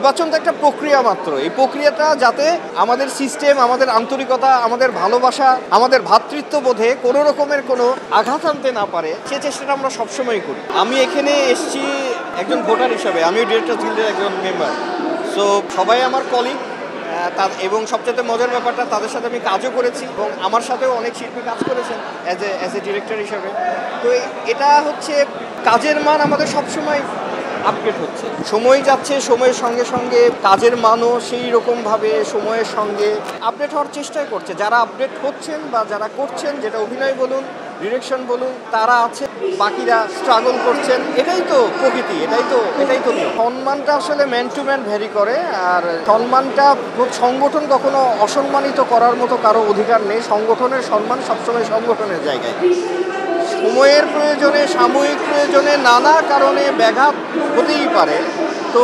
নির্বাচন তো একটা প্রক্রিয়া মাত্র। এই প্রক্রিয়াটা যাতে আমাদের সিস্টেম, আমাদের আন্তরিকতা, আমাদের ভালোবাসা, আমাদের ভ্রাতৃত্ববোধে কোনো রকমের কোনো আঘাত আনতে না পারে, সে চেষ্টাটা আমরা সবসময় করি। আমি এখানে এসেছি একজন ভোটার হিসাবে, আমিও ডিরেক্টর গিল্ডের একজন মেম্বার। সো সবাই আমার কলিগ, এবং সবচেয়ে মজার ব্যাপারটা তাদের সাথে আমি কাজও করেছি এবং আমার সাথেও অনেক শিল্পী কাজ করেছেন অ্যাজ এ ডিরেক্টর হিসাবে। তো এটা হচ্ছে কাজের মান আমাদের সবসময় আপডেট হচ্ছে, সময় যাচ্ছে, সময়ের সঙ্গে সঙ্গে কাজের মানও সেই রকমভাবে সময়ের সঙ্গে আপডেট হওয়ার চেষ্টাই করছে। যারা আপডেট হচ্ছেন বা যারা করছেন, যেটা অভিনয় বলুন, ডিরেকশন বলুন, তারা আছে, বাকিরা স্ট্রাগল করছেন। এটাই তো প্রকৃতি, এটাই তো নিয়ম। সম্মানটা আসলে ম্যান টু ম্যান ভ্যারি করে, আর সম্মানটা সংগঠন কখনো অসম্মানিত করার মতো কারো অধিকার নেই। সংগঠনের সম্মান সবসময় সংগঠনের জায়গায়। সময়ের প্রয়োজনে, সাময়িক প্রয়োজনে, নানা কারণে ব্যাঘাত হতেই পারে, তো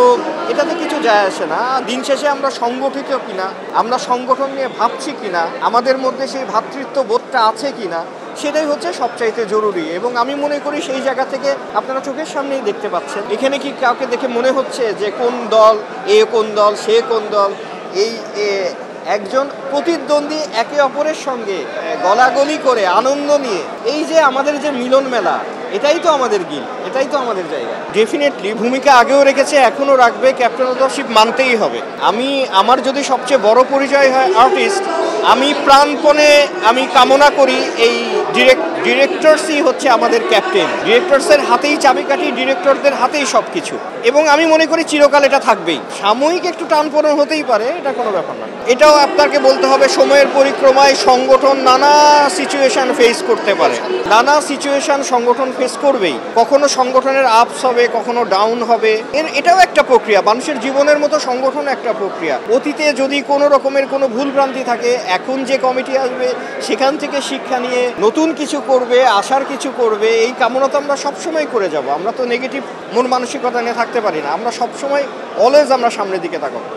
এটাতে কিছু যায় আসে না। দিন শেষে আমরা সংগঠিত কিনা, আমরা সংগঠন নিয়ে ভাবছি কিনা, আমাদের মধ্যে সেই ভ্রাতৃত্ব বোধটা আছে কিনা, সেটাই হচ্ছে সবচাইতে জরুরি। এবং আমি মনে করি সেই জায়গা থেকে আপনারা চোখের সামনেই দেখতে পাচ্ছেন, এখানে কি কাউকে দেখে মনে হচ্ছে যে কোন দল, এ কোন দল, সে কোন দল? এই একজন প্রতিদ্বন্দ্বী একে অপরের সঙ্গে গলাগলি করে আনন্দ নিয়ে এই যে আমাদের যে মিলন মেলা, এটাই তো আমাদের গিল, এটাই তো আমাদের জায়গা। ডেফিনেটলি ভূমিকা আগেও রেখেছে, এখনও রাখবে, ক্যাপ্টেন অফ দ্য শিপ মানতেই হবে। আমার যদি সবচেয়ে বড় পরিচয় হয় আর্টিস্ট, আমি প্রাণপণে আমি কামনা করি এই ডিরেক্টরসই হচ্ছে আমাদের ক্যাপ্টেন। ডিরেক্টরসের হাতেই চাবিকাঠি, ডিরেক্টরদের হাতেই সব কিছু, এবং আমি মনে করি চিরকাল এটা থাকবেই। সাময়িক একটু টানপোড়েন হতেই পারে, এটা কোনো ব্যাপার না। এটাও আপনাকে বলতে হবে, সময়ের পরিক্রমায় সংগঠন নানা সিচুয়েশন ফেস করতে পারে, নানা সিচুয়েশন সংগঠন ফেস করবেই। কখনো সংগঠনের আপস হবে, কখনো ডাউন হবে, এটাও একটা প্রক্রিয়া। মানুষের জীবনের মতো সংগঠন একটা প্রক্রিয়া। অতীতে যদি কোনো রকমের কোনো ভুলভ্রান্তি থাকে, এখন যে কমিটি আসবে সেখান থেকে শিক্ষা নিয়ে নতুন কিছু করবে, আশার কিছু করবে, এই কামনা তো আমরা সবসময় করে যাব। আমরা তো নেগেটিভ মন মানসিকতা নিয়ে থাকতে পারি না, আমরা সবসময় অলওয়েজ আমরা সামনের দিকে তাকাবো।